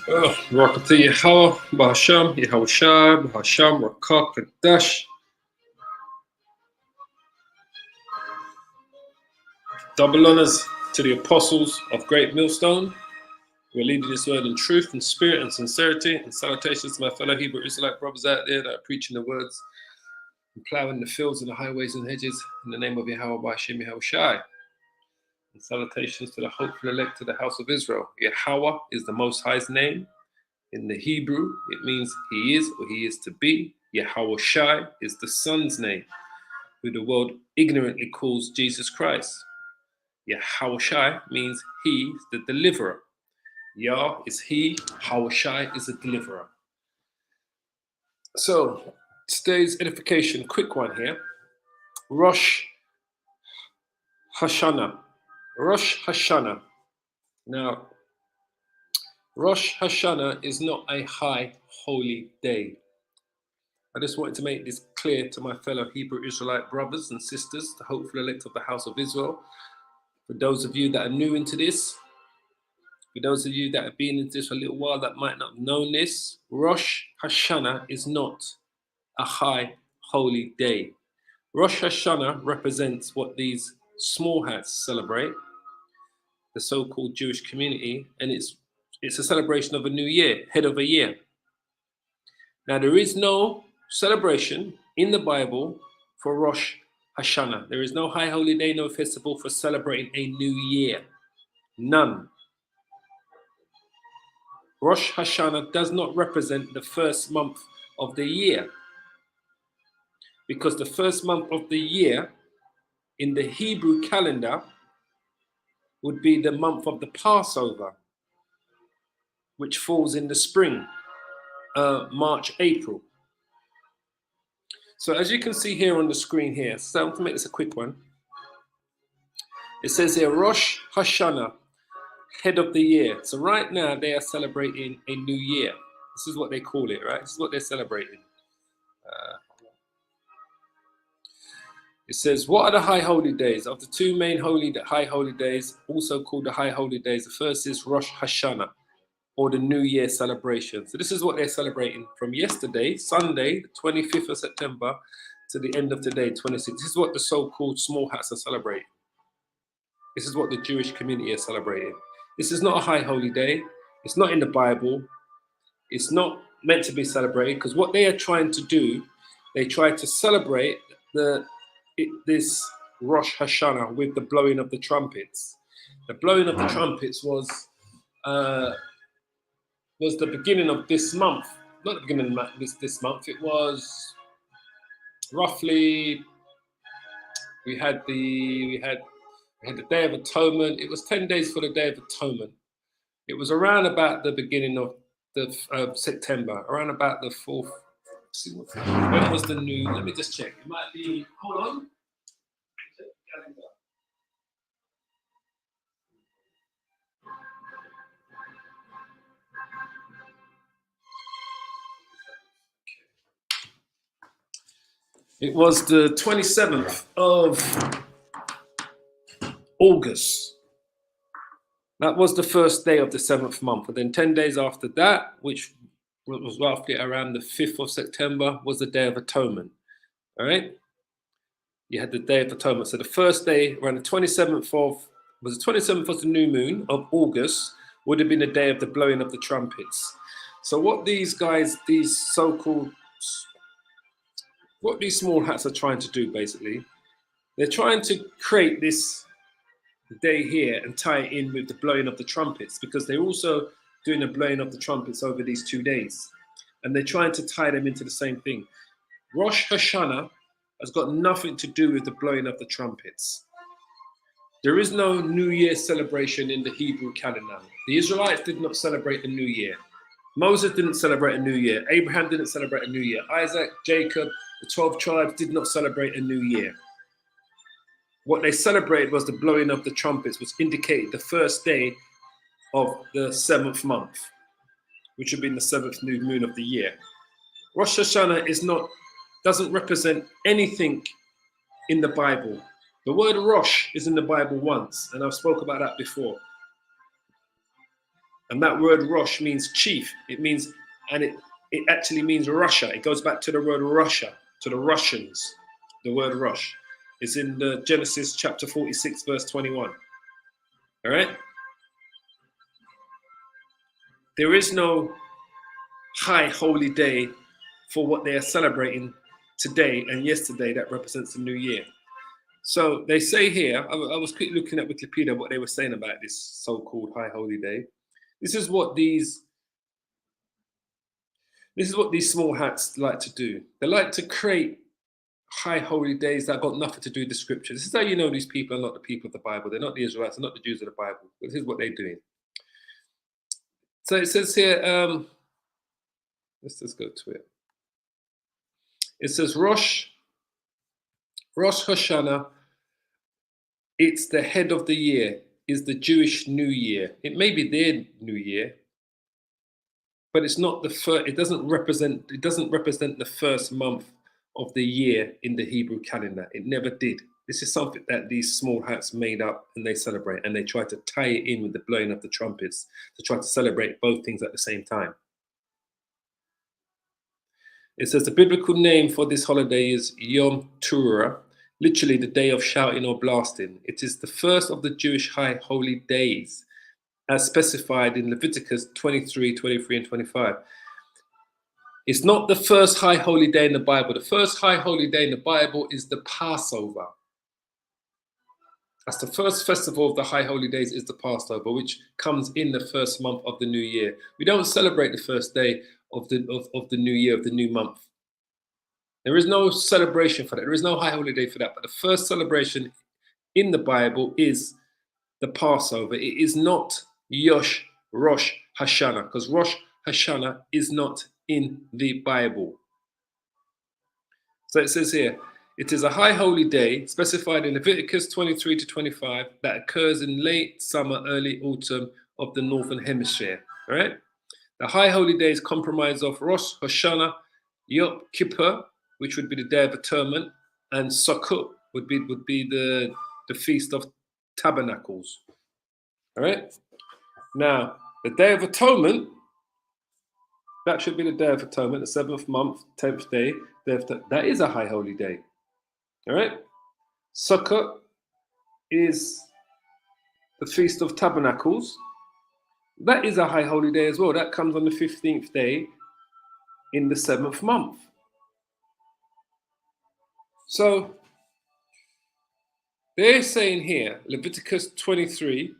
Rakati Yehawa, Bahasham, Yehoshai, Bahasham, Rakak, Kadash. Double honors to the apostles of Great Millstone, who are leading this word in truth and spirit and sincerity. And salutations to my fellow Hebrew Israelite brothers out there that are preaching the words and plowing the fields and the highways and hedges in the name of Yahweh Bahasham, Yehoshai. And salutations to the hopeful elect of the house of Israel. Yahweh is the Most High's name. In the Hebrew, it means he is or he is to be. Yehoshai is the Son's name, who the world ignorantly calls Jesus Christ. Yehoshai means he is the deliverer. Yah is he, Hawashai is a deliverer. So, today's edification, quick one here. Rosh Hashanah. Rosh Hashanah. Now, Rosh Hashanah is not a high holy day. I just wanted to make this clear to my fellow Hebrew Israelite brothers and sisters, the hopeful elect of the house of Israel. For those of you that are new into this, for those of you that have been into this for a little while that might not have known this, Rosh Hashanah is not a high holy day. Rosh Hashanah represents what these small hats celebrate, the so-called Jewish community, and it's a celebration of a new year, head of a year. Now, there is no celebration in the Bible for Rosh Hashanah. There is no high holy day, no festival for celebrating a new year. None. Rosh Hashanah does not represent the first month of the year, because the first month of the year in the Hebrew calendar would be the month of the Passover, which falls in the spring, March, April. So as you can see here on the screen here, so I'm going to make this a quick one. It says here, Rosh Hashanah, head of the year. So right now they are celebrating a new year. This is what they call it, right? This is what they're celebrating. It says, what are the high holy days? Of the two main high holy days, also called the high holy days, the first is Rosh Hashanah, or the New Year celebration. So this is what they're celebrating from yesterday, Sunday, the 25th of September, to the end of today, 26th. This is what the so-called small hats are celebrating. This is what the Jewish community is celebrating. This is not a high holy day. It's not in the Bible. It's not meant to be celebrated, because what they are trying to do, they try to celebrate this Rosh Hashanah with the blowing of the trumpets. The blowing of the trumpets was the beginning of this month. Not the beginning of this month. It was roughly, we had the Day of Atonement. It was 10 days for the Day of Atonement. It was around about the beginning of the September, around about the 4th. When was the new? Let me just check. It might be, hold on. It was the 27th of August. That was the first day of the 7th month. And then 10 days after that, which was roughly around the 5th of September, was the Day of Atonement. All right? You had the Day of Atonement. So the first day, around the 27th of the new moon of August, would have been the day of the blowing of the trumpets. So what these guys, what these small hats are trying to do, basically, they're trying to create this day here and tie it in with the blowing of the trumpets, because they're also doing the blowing of the trumpets over these 2 days. And they're trying to tie them into the same thing. Rosh Hashanah has got nothing to do with the blowing of the trumpets. There is no New Year celebration in the Hebrew calendar. The Israelites did not celebrate the New Year. Moses didn't celebrate a New Year. Abraham didn't celebrate a New Year. Isaac, Jacob, the 12 tribes did not celebrate a New Year. What they celebrated was the blowing of the trumpets, which indicated the first day of the 7th month, which would be the 7th new moon of the year. Rosh Hashanah doesn't represent anything in the Bible. The word Rosh is in the Bible once, and I've spoke about that before. And that word Rosh means chief. It means, and it actually means Russia. It goes back to the word Russia, to the Russians. The word Rosh is in the Genesis chapter 46, verse 21. All right? There is no high holy day for what they are celebrating today and yesterday that represents the new year. So they say here, I was quick looking at Wikipedia what they were saying about this so-called high holy day. This is what these small hats like to do. They like to create high holy days that got nothing to do with the scripture. This is how you know these people are not the people of the Bible. They're not the Israelites, they're not the Jews of the Bible. This is what they're doing. So it says here, let's just go to it. It says Rosh Hashanah, it's the head of the year, is the Jewish New Year. It may be their New Year, but it's not the first. It doesn't represent the first month of the year in the Hebrew calendar. It never did. This is something that these small hats made up and they celebrate, and they try to tie it in with the blowing of the trumpets to try to celebrate both things at the same time. It says the biblical name for this holiday is Yom Teruah, literally the day of shouting or blasting. It is the first of the Jewish high holy days, as specified in Leviticus 23, 23, and 25. It's not the first high holy day in the Bible. The first high holy day in the Bible is the Passover. That's the first festival of the high holy days, is the Passover, which comes in the first month of the new year. We don't celebrate the first day of the new year, of the new month. There is no celebration for that. There is no high holy day for that. But the first celebration in the Bible is the Passover. It is not Rosh Hashanah, because Rosh Hashanah is not in the Bible. So it says here, it is a high holy day specified in Leviticus 23 to 25 that occurs in late summer, early autumn of the northern hemisphere. All right. The high holy days comprise of Rosh Hashanah, Yom Kippur, which would be the Day of Atonement, and Sukkot would be the Feast of Tabernacles. All right. Now, the Day of Atonement, that should be the Day of Atonement, the 7th month, 10th day. That is a high holy day. All right. Sukkot is the Feast of Tabernacles. That is a high holy day as well. That comes on the 15th day in the 7th month. So they're saying here, Leviticus 23,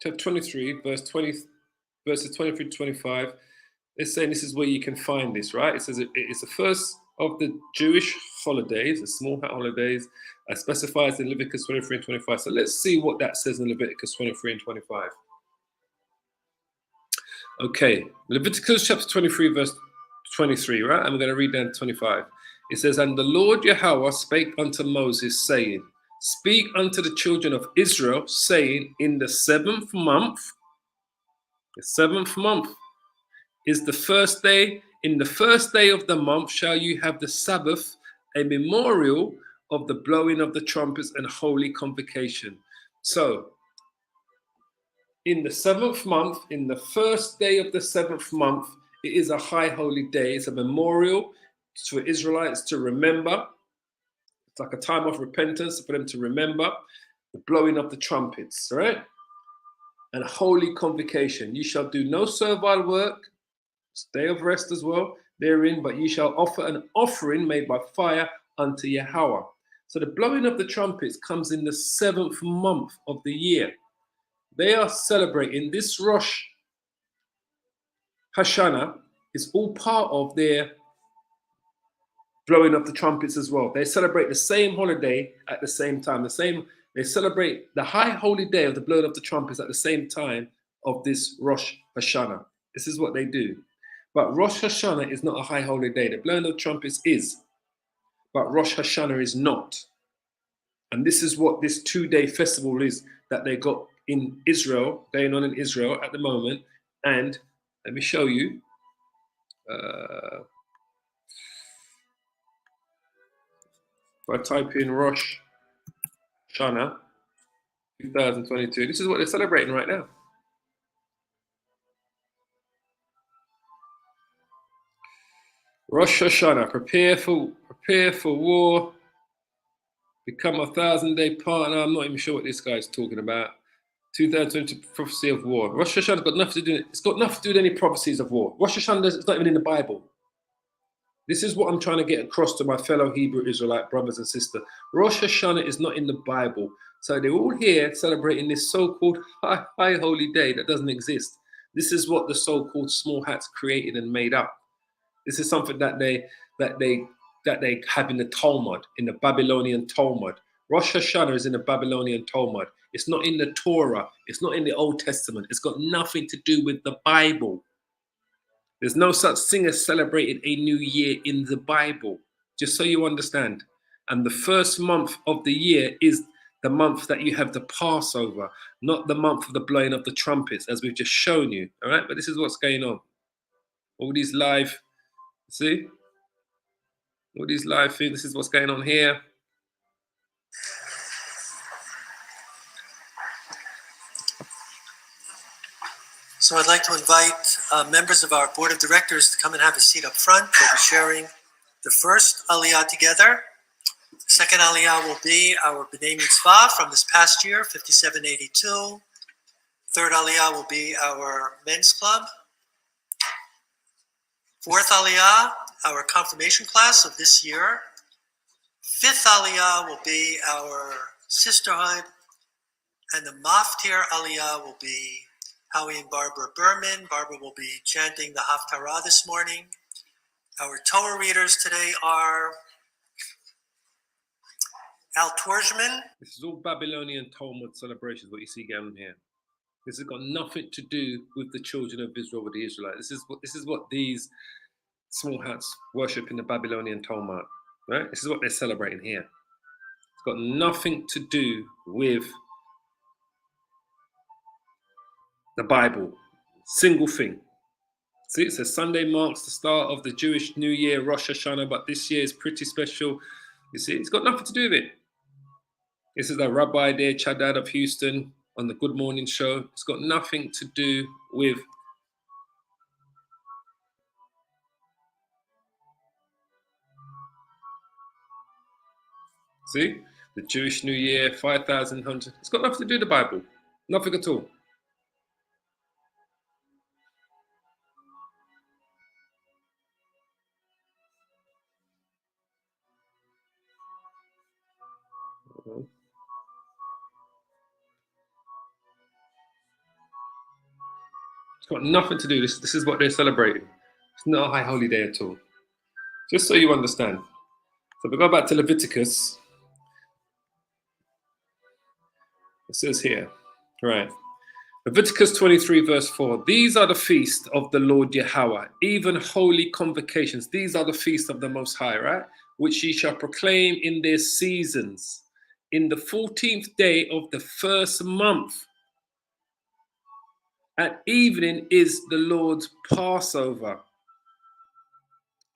chapter 23, verses 23 to 25, they're saying this is where you can find this, right? It says it's the first of the Jewish holidays, the small hat holidays, as specified in Leviticus 23 and 25. So let's see what that says in Leviticus 23 and 25. Okay, Leviticus chapter 23, verse 23, right? I'm going to read down to 25. It says, and the Lord Yahweh spake unto Moses, saying, speak unto the children of Israel, saying, in the 7th month is the first day. In the first day of the month shall you have the Sabbath, a memorial of the blowing of the trumpets and holy convocation. So, in the 7th month, in the first day of the 7th month, it is a high holy day. It's a memorial for Israelites to remember. It's like a time of repentance for them to remember the blowing of the trumpets, all right? And holy convocation. You shall do no servile work, day of rest as well therein, but ye shall offer an offering made by fire unto Yahweh. So the blowing of the trumpets comes in the 7th month of the year. They are celebrating this Rosh Hashanah is all part of their blowing of the trumpets as well. They celebrate the same holiday at the same time. They celebrate the high holy day of the blowing of the trumpets at the same time of this Rosh Hashanah. This is what they do. But Rosh Hashanah is not a high holy day. The blowing of the trumpets is, but Rosh Hashanah is not. And this is what this 2-day festival is that they got in Israel, going on in Israel at the moment. And let me show you. If I type in Rosh Hashanah 2022, this is what they're celebrating right now. Rosh Hashanah, prepare for war, become a 1,000-day partner. I'm not even sure what this guy's talking about. 2020 prophecy of war. Rosh Hashanah's got nothing to do. It's got nothing to do with any prophecies of war. Rosh Hashanah is not even in the Bible. This is what I'm trying to get across to my fellow Hebrew Israelite brothers and sisters. Rosh Hashanah is not in the Bible. So they're all here celebrating this so-called high holy day that doesn't exist. This is what the so-called small hats created and made up. This is something that they have in the Talmud, in the Babylonian Talmud. Rosh Hashanah is in the Babylonian Talmud. It's not in the Torah. It's not in the Old Testament. It's got nothing to do with the Bible. There's no such thing as celebrating a new year in the Bible, just so you understand. And the first month of the year is the month that you have the Passover, not the month of the blowing of the trumpets, as we've just shown you. All right, but this is what's going on. All these live, see? All these live things, this is what's going on here. So I'd like to invite members of our board of directors to come and have a seat up front. We'll be sharing the first Aliyah together. The second Aliyah will be our B'nai Mitzvah from this past year, 5782. Third Aliyah will be our men's club. Fourth Aliyah, our confirmation class of this year. Fifth Aliyah will be our sisterhood. And the Maftir Aliyah will be Howie and Barbara Berman. Barbara will be chanting the Haftarah this morning. Our Torah readers today are Al Twerjman. This is all Babylonian Talmud celebrations, what you see going on here. This has got nothing to do with the children of Israel, with the Israelites. This is what these small hats worship in the Babylonian Talmud. Right? This is what they're celebrating here. It's got nothing to do with the Bible. Single thing. See, it says Sunday marks the start of the Jewish New Year, Rosh Hashanah, but this year is pretty special. You see, it's got nothing to do with it. This is a rabbi there, Chadad of Houston, on the Good Morning Show. It's got nothing to do with see, the Jewish New Year, 5,000. It's got nothing to do with the Bible. Nothing at all. It's got nothing to do. This is what they're celebrating. It's not a high holy day at all. Just so you understand. So if we go back to Leviticus, it says here, right? Leviticus 23 verse 4, these are the feasts of the Lord Yahweh, even holy convocations. These are the feasts of the Most High, right? Which ye shall proclaim in their seasons. In the 14th day of the first month, at evening is the Lord's Passover.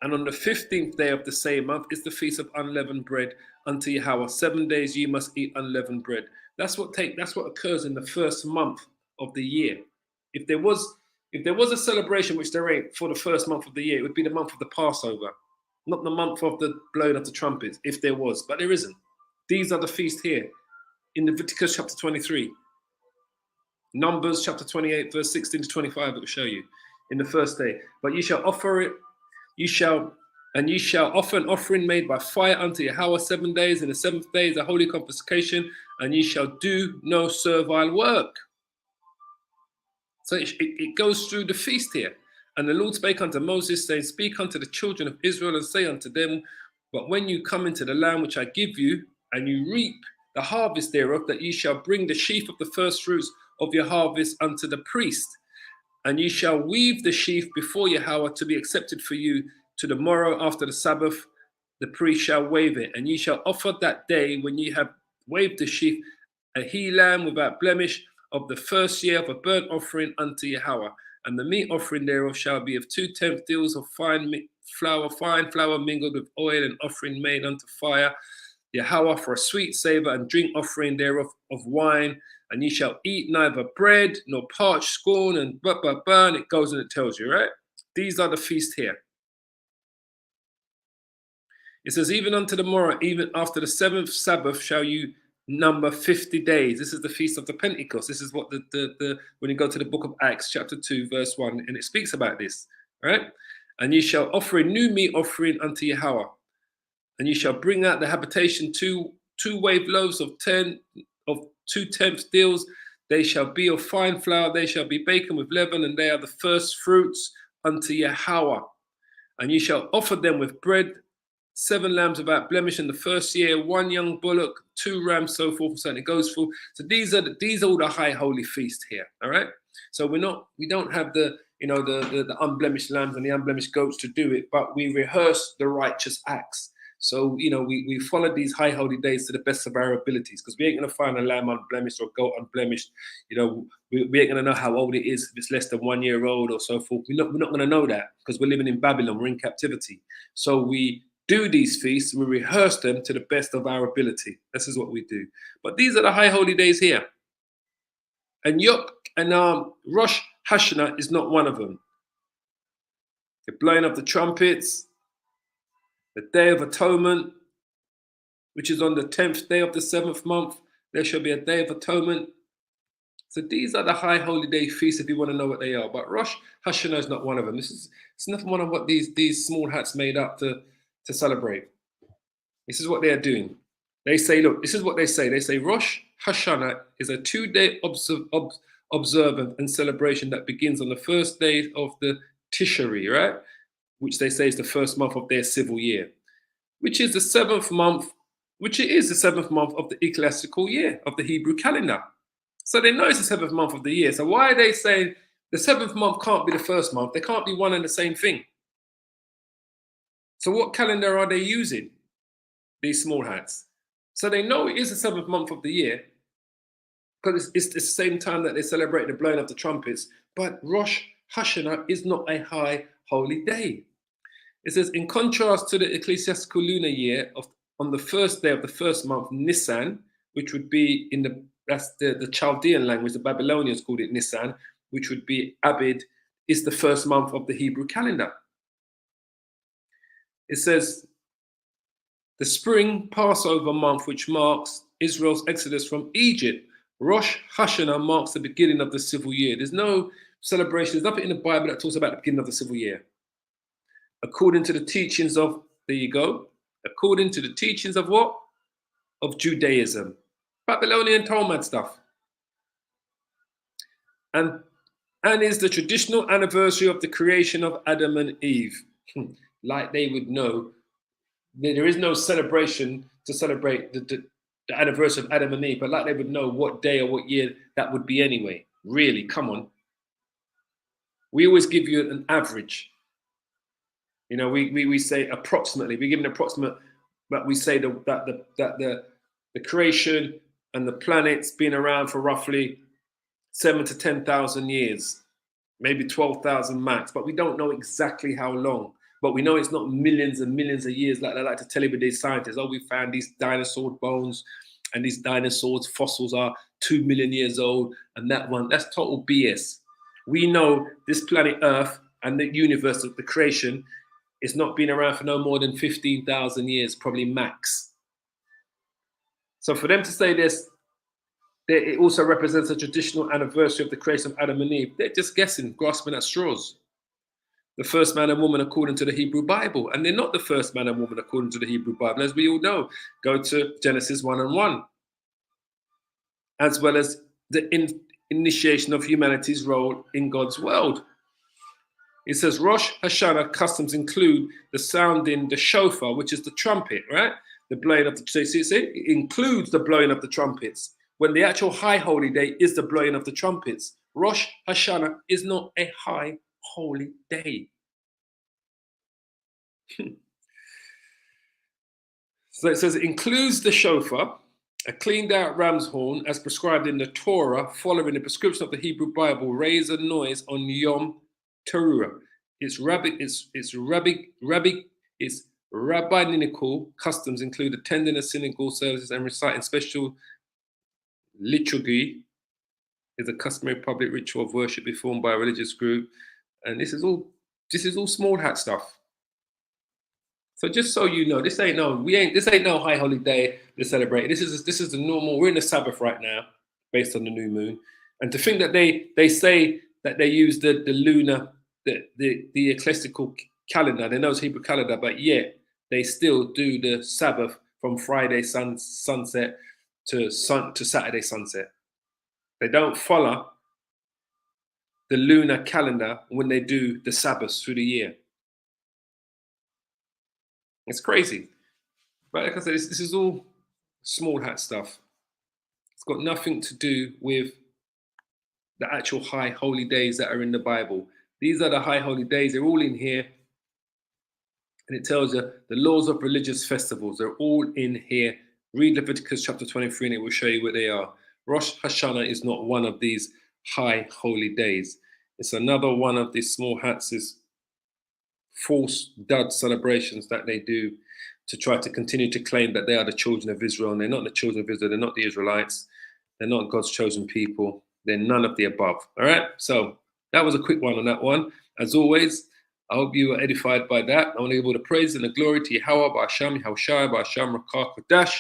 And on the 15th day of the same month is the feast of unleavened bread unto Yahweh. 7 days you must eat unleavened bread. That's what occurs in the first month of the year. If there was a celebration, which there ain't, for the first month of the year, it would be the month of the Passover, not the month of the blowing of the trumpets, if there was, but there isn't. These are the feasts here in Leviticus chapter 23. Numbers chapter 28, verse 16 to 25, it will show you in the first day. But ye shall offer it, ye shall offer an offering made by fire unto Yahweh 7 days, and the seventh day is a holy convocation, and ye shall do no servile work. So it goes through the feast here. And the Lord spake unto Moses, saying, speak unto the children of Israel, and say unto them, but when you come into the land which I give you, and you reap the harvest thereof, that ye shall bring the sheaf of the first fruits of your harvest unto the priest. And ye shall weave the sheaf before Yahweh to be accepted for you. To the morrow after the Sabbath, the priest shall wave it. And ye shall offer that day, when ye have waved the sheaf, a he lamb without blemish of the first year of a burnt offering unto Yahweh. And the meat offering thereof shall be of 2/10 deals of fine flour mingled with oil, and offering made unto fire Yahweh for a sweet savor, and drink offering thereof of wine. And ye shall eat neither bread nor parched scorn, and it goes and it tells you, right? These are the feasts here. It says, even unto the morrow, even after the seventh Sabbath, shall you number 50 days. This is the feast of the Pentecost. This is what the when you go to the book of Acts, chapter 2, verse 1, and it speaks about this, right? And you shall offer a new meat offering unto Yahweh, and you shall bring out the habitation two wave loaves of 2/10 deals. They shall be of fine flour, they shall be baken with leaven, and they are the first fruits unto Yahweh. And you shall offer them with bread, 7 lambs without blemish in the first year, 1 young bullock, 2 rams, so forth, and it goes through. So these are all the high holy feast here. All right. So we don't have the the unblemished lambs and the unblemished goats to do it, but we rehearse the righteous acts. So we follow these high holy days to the best of our abilities, because we ain't gonna find a lamb unblemished or a goat unblemished. We ain't gonna know how old it is if it's less than 1 year old or so forth. We're not gonna know that, because we're living in Babylon, we're in captivity. So we do these feasts, we rehearse them to the best of our ability. This is what we do. But these are the high holy days here. And Rosh Hashanah is not one of them. The blowing of the trumpets, the Day of Atonement, which is on the 10th day of the 7th month, there shall be a Day of Atonement. So these are the high holy day feasts, if you want to know what they are. But Rosh Hashanah is not one of them. It's not one of what these small hats made up to celebrate. This is what they are doing. They say, look, this is what they say. They say Rosh Hashanah is a 2-day observance and celebration that begins on the first day of the Tishri, right? Which they say is the first month of their civil year, which is the 7th month, which it is the 7th month of the ecclesiastical year of the Hebrew calendar. So they know it's the 7th month of the year. So why are they saying the 7th month can't be the first month? They can't be one and the same thing. So what calendar are they using, these small hats? So they know it is the 7th month of the year, because it's the same time that they celebrate the blowing of the trumpets. But Rosh Hashanah is not a high holy day. It says, in contrast to the ecclesiastical lunar year on the first day of the first month, Nisan, which would be that's the Chaldean language, the Babylonians called it Nisan, which would be Abid, is the first month of the Hebrew calendar. It says, the spring Passover month, which marks Israel's exodus from Egypt. Rosh Hashanah marks the beginning of the civil year. There's no celebration. There's nothing in the Bible that talks about the beginning of the civil year. According to the teachings of, there you go, according to the teachings of what? Of Judaism. Babylonian Talmud stuff. And is the traditional anniversary of the creation of Adam and Eve. Like they would know, there is no celebration to celebrate the anniversary of Adam and Eve, but like they would know what day or what year that would be anyway. Really, come on. We always give you an average. We say approximately. We give an approximate, but we say that the creation and the planet's been around for roughly 7,000 to 10,000 years, maybe 12,000 max, but we don't know exactly how long. But we know it's not millions and millions of years like they like to tell you with these scientists. Oh, we found these dinosaur bones, and these dinosaurs fossils are 2 million years old, and that's total BS. We know this planet Earth and the universe of the creation is not been around for no more than 15,000 years, probably max. So for them to say this, it also represents a traditional anniversary of the creation of Adam and Eve. They're just guessing, grasping at straws. The first man and woman according to the Hebrew Bible. And they're not the first man and woman according to the Hebrew Bible, as we all know. Go to Genesis 1:1. As well as the initiation of humanity's role in God's world. It says Rosh Hashanah customs include the sounding the shofar, which is the trumpet, right? The blowing of the, so it includes the blowing of the trumpets. When the actual high holy day is the blowing of the trumpets. Rosh Hashanah is not a high holy day. So it says it includes the shofar, a cleaned out ram's horn as prescribed in the Torah, following the prescription of the Hebrew Bible, raise a noise on Yom Teruah. Its rabbinical customs include attending a synagogue services and reciting special liturgy. Is a customary public ritual of worship performed by a religious group, and this is all small hat stuff. So just so you know, this ain't no high holy day to celebrate. This is the normal. We're in the Sabbath right now, based on the new moon. And to think that they say that they use the lunar, the ecclesiastical calendar, they know it's Hebrew calendar, but yet they still do the Sabbath from Friday sunset to Saturday sunset. They don't follow the lunar calendar when they do the Sabbaths through the year. It's crazy. But like I said, this is all small hat stuff. It's got nothing to do with the actual high holy days that are in the Bible. These are the high holy days. They're all in here. And it tells you the laws of religious festivals. They're all in here. Read Leviticus chapter 23 and it will show you what they are. Rosh Hashanah is not one of these high holy days. It's another one of these small hats, is false dud celebrations that they do to try to continue to claim that they are the children of Israel. And they're not the children of Israel. They're not the Israelites. They're not God's chosen people. They're none of the above. All right. So that was a quick one on that one. As always, I hope you were edified by that. I want to give all the praise and the glory to Yahweh, Ba'asham, Yahushai, Ba'asham, Rakah, Kodash.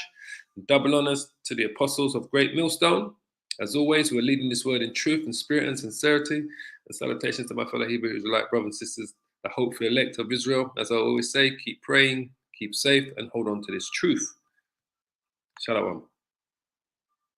Double honors to the apostles of Great Millstone. As always, we're leading this word in truth and spirit and sincerity. And salutations to my fellow Hebrew Israelite brothers and sisters, the hopeful elect of Israel. As I always say, keep praying, keep safe, and hold on to this truth. Shalom.